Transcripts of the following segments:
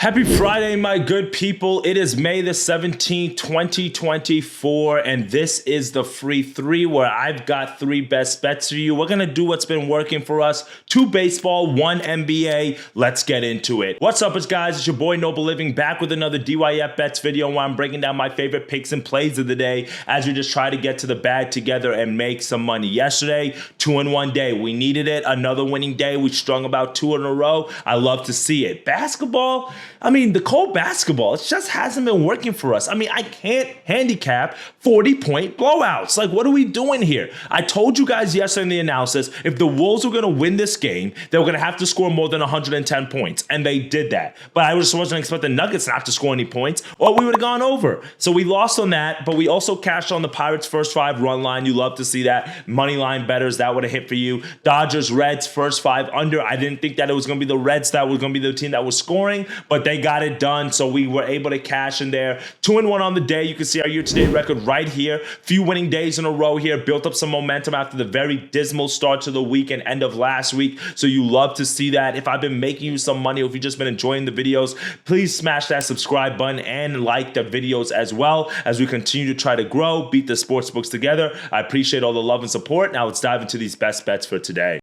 Happy Friday, my good people. It is May the 17th, 2024, and this is the free three where I've got three best bets for you. We're going to do what's been working for us. 2 baseball, 1 NBA. Let's get into it. What's up, guys? It's your boy Noble Living back with another DYF Bets video where I'm breaking down my favorite picks and plays of the day as we just try to get to the bag together and make some money. Yesterday, 2-in-1 day. We needed it. Another winning day. We strung about 2 in a row. I love to see it. Basketball, the cold basketball, it just hasn't been working for us. I can't handicap 40-point blowouts. Like, what are we doing here? I told you guys yesterday in the analysis, if the Wolves were going to win this game, they were going to have to score more than 110 points, and they did that. But I just wasn't expecting the Nuggets not to score any points, or we would have gone over. So we lost on that, but we also cashed on the Pirates' first 5 run line. You love to see that. Money line bettors, that would have hit for you. Dodgers, Reds, first 5 under. I didn't think that it was going to be the Reds that was going to be the team that was scoring, but they got it done, so we were able to cash in there. 2-1 on the day. You can see our year-to-date record right here. Few winning days in a row here. Built up some momentum after the very dismal start to the week and end of last week, so you love to see that. If I've been making you some money, or if you've just been enjoying the videos, please smash that subscribe button and like the videos as well as we continue to try to grow, beat the sports books together. I appreciate all the love and support. Now let's dive into these best bets for today.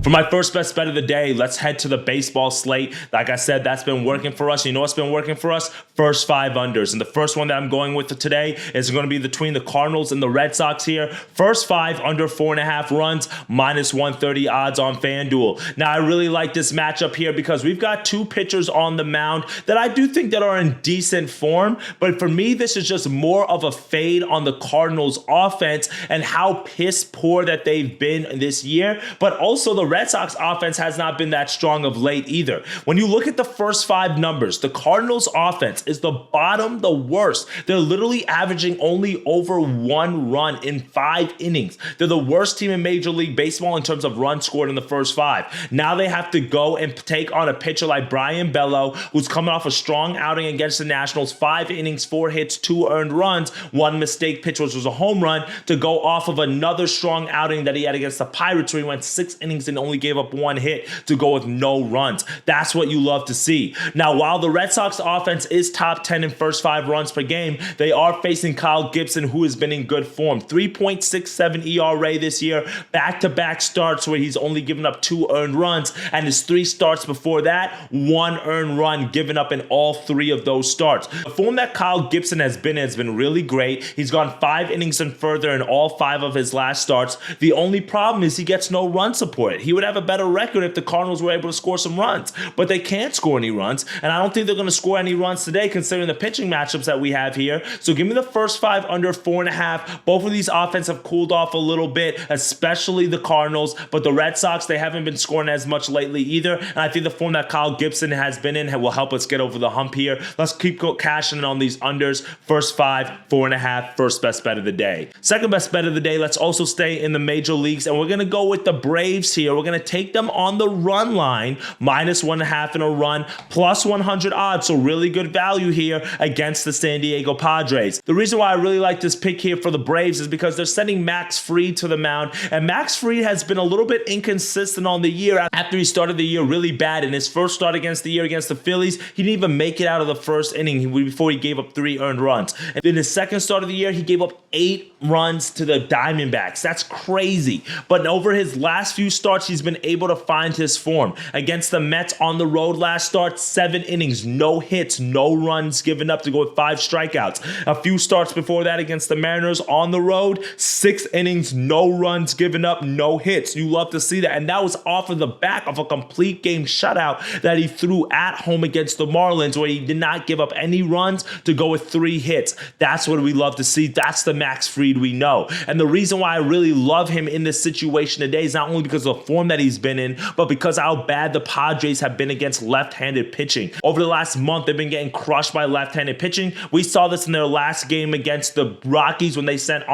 For my first best bet of the day, let's head to the baseball slate. Like I said, that's been working for us. You know what's been working for us? First 5 unders. And the first one that I'm going with today is going to be between the Cardinals and the Red Sox here. First 5 under 4.5 runs, minus 130 odds on FanDuel. Now, I really like this matchup here because we've got 2 pitchers on the mound that I do think that are in decent form. But for me, this is just more of a fade on the Cardinals offense and how piss poor that they've been this year. But also the Red Sox offense has not been that strong of late either. When you look at the first 5 numbers, the Cardinals offense is the bottom, the worst. They're literally averaging only over 1 run in 5 innings. They're the worst team in Major League Baseball in terms of runs scored in the first 5. Now they have to go and take on a pitcher like Brian Bello, who's coming off a strong outing against the Nationals, 5 innings, 4 hits, 2 earned runs, 1 mistake pitch, which was a home run, to go off of another strong outing that he had against the Pirates, where he went 6 innings and only gave up 1 hit to go with no runs. That's what you love to see. Now, while the Red Sox offense is top 10 in first 5 runs per game, they are facing Kyle Gibson, who has been in good form. 3.67 ERA this year, back-to-back starts where he's only given up 2 earned runs, and his 3 starts before that, 1 earned run given up in all 3 of those starts. The form that Kyle Gibson has been really great. He's gone 5 innings and further in all 5 of his last starts. The only problem is he gets no run support. He would have a better record if the Cardinals were able to score some runs, but they can't score any runs, and I don't think they're going to score any runs today considering the pitching matchups that we have here. So give me the first 5 under 4.5. Both of these offenses have cooled off a little bit, especially the Cardinals, but the Red Sox, they haven't been scoring as much lately either, and I think the form that Kyle Gibson has been in will help us get over the hump here. Let's keep cashing in on these unders. First 5, 4.5, first best bet of the day. Second best bet of the day, let's also stay in the major leagues, and we're going to go with the Braves here. We're going to take them on the run line, minus 1.5 in a run, plus 100 odds, so really good value here against the San Diego Padres. The reason why I really like this pick here for the Braves is because they're sending Max Fried to the mound, and Max Fried has been a little bit inconsistent on the year after he started the year really bad. In his first start against the year against the Phillies, he didn't even make it out of the first inning before he gave up 3 earned runs. And in his second start of the year, he gave up 8 runs to the Diamondbacks. That's crazy. But over his last few starts, he's been able to find his form. Against the Mets on the road last start, 7 innings, no hits, no runs given up to go with 5 strikeouts. A few starts before that against the Mariners on the road, 6 innings, no runs given up, no hits. You love to see that. And that was off of the back of a complete game shutout that he threw at home against the Marlins, where he did not give up any runs to go with 3 hits. That's what we love to see. That's the Max Fried we know. And the reason why I really love him in this situation today is not only because of the form that he's been in, but because how bad the Padres have been against left-handed pitching. Over the last month, they've been getting crushed by left-handed pitching. We saw this in their last game against the Rockies when they sent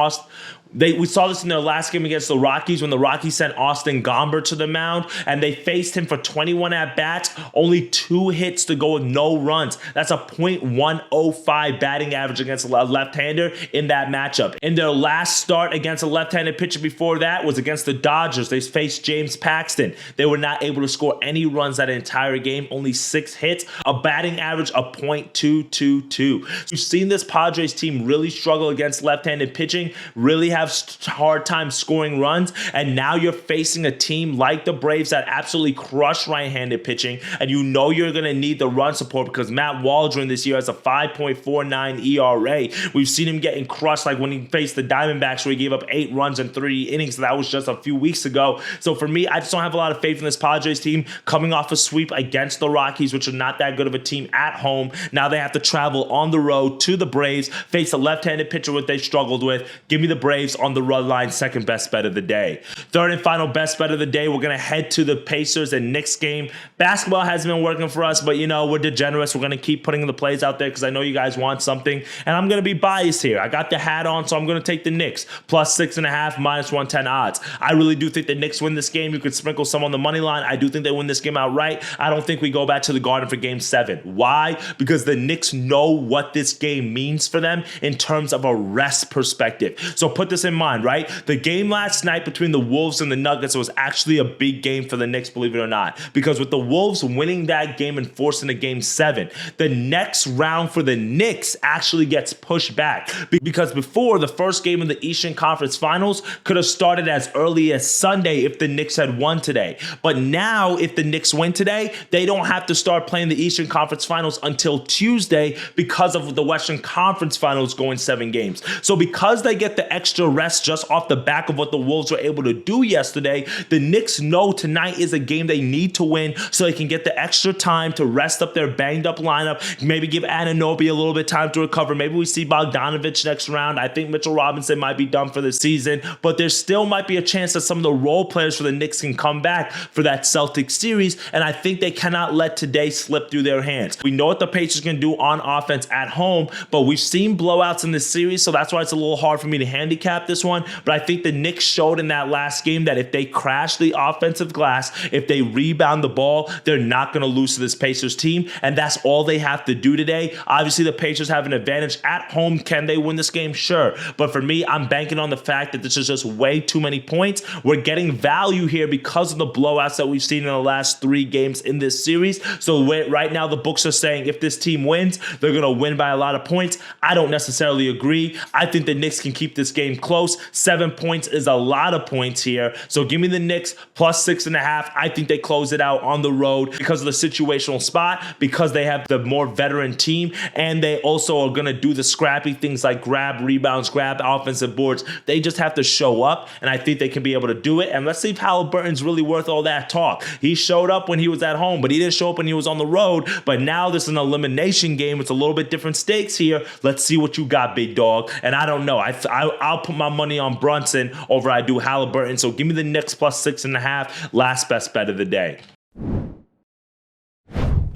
We saw this in their last game against the Rockies when the Rockies sent Austin Gomber to the mound and they faced him for 21 at-bats, only 2 hits to go with no runs. That's a .105 batting average against a left-hander in that matchup. In their last start against a left-handed pitcher before that was against the Dodgers. They faced James Paxton. They were not able to score any runs that entire game, only 6 hits, a batting average of .222. You've seen this Padres team really struggle against left-handed pitching, really have hard time scoring runs, and now you're facing a team like the Braves that absolutely crush right-handed pitching, and you know you're going to need the run support because Matt Waldron this year has a 5.49 ERA. We've seen him getting crushed like when he faced the Diamondbacks where he gave up 8 runs in 3 innings. That was just a few weeks ago. So for me, I just don't have a lot of faith in this Padres team coming off a sweep against the Rockies, which are not that good of a team at home. Now they have to travel on the road to the Braves, face a left-handed pitcher what they struggled with. Give me the Braves on the run line, second best bet of the day. Third and final best bet of the day, we're going to head to the Pacers and Knicks game. Basketball hasn't been working for us, but we're degenerates. We're going to keep putting the plays out there because I know you guys want something, and I'm going to be biased here. I got the hat on, so I'm going to take the Knicks, +6.5, -110 odds. I really do think the Knicks win this game. You could sprinkle some on the money line. I do think they win this game outright. I don't think we go back to the Garden for Game 7. Why? Because the Knicks know what this game means for them in terms of a rest perspective. So put this in mind, right? The game last night between the Wolves and the Nuggets was actually a big game for the Knicks, believe it or not, because with the Wolves winning that game and forcing a Game 7, the next round for the Knicks actually gets pushed back because before, the first game in the Eastern Conference Finals could have started as early as Sunday if the Knicks had won today. But now, if the Knicks win today, they don't have to start playing the Eastern Conference Finals until Tuesday because of the Western Conference Finals going 7 games. So because they get the extra rest just off the back of what the Wolves were able to do yesterday, the Knicks know tonight is a game they need to win so they can get the extra time to rest up their banged-up lineup, maybe give Anunoby a little bit of time to recover. Maybe we see Bogdanovich next round. I think Mitchell Robinson might be done for the season, but there still might be a chance that some of the role players for the Knicks can come back for that Celtics series, and I think they cannot let today slip through their hands. We know what the Pacers can do on offense at home, but we've seen blowouts in this series, so that's why it's a little hard for me to handicap this one. But I think the Knicks showed in that last game that if they crash the offensive glass, if they rebound the ball, they're not going to lose to this Pacers team, and that's all they have to do today. Obviously, the Pacers have an advantage at home. Can they win this game? Sure. But for me, I'm banking on the fact that this is just way too many points. We're getting value here because of the blowouts that we've seen in the last 3 games in this series. So right now, the books are saying if this team wins, they're going to win by a lot of points. I don't necessarily agree. I think the Knicks can keep this game close. 7 points is a lot of points here. So give me the Knicks +6.5. I think they close it out on the road because of the situational spot, because they have the more veteran team, and they also are going to do the scrappy things like grab rebounds, grab offensive boards. They just have to show up, and I think they can be able to do it. And let's see if Halliburton's really worth all that talk. He showed up when he was at home, but he didn't show up when he was on the road. But now this is an elimination game. It's a little bit different stakes here. Let's see what you got, big dog. And I don't know. I'll put my money on Brunson over I do Halliburton. So give me the Knicks +6.5. Last best bet of the day.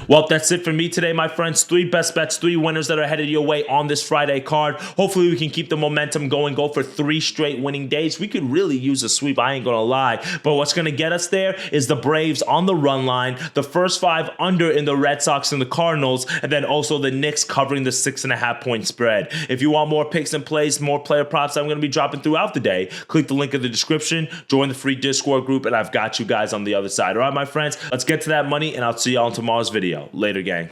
Well, that's it for me today, my friends. 3 best bets, 3 winners that are headed your way on this Friday card. Hopefully, we can keep the momentum going, go for 3 straight winning days. We could really use a sweep, I ain't gonna lie. But what's gonna get us there is the Braves on the run line, the first 5 under in the Red Sox and the Cardinals, and then also the Knicks covering the 6.5-point spread. If you want more picks and plays, more player props I'm gonna be dropping throughout the day, click the link in the description, join the free Discord group, and I've got you guys on the other side. All right, my friends, let's get to that money, and I'll see y'all in tomorrow's video. Later, gang.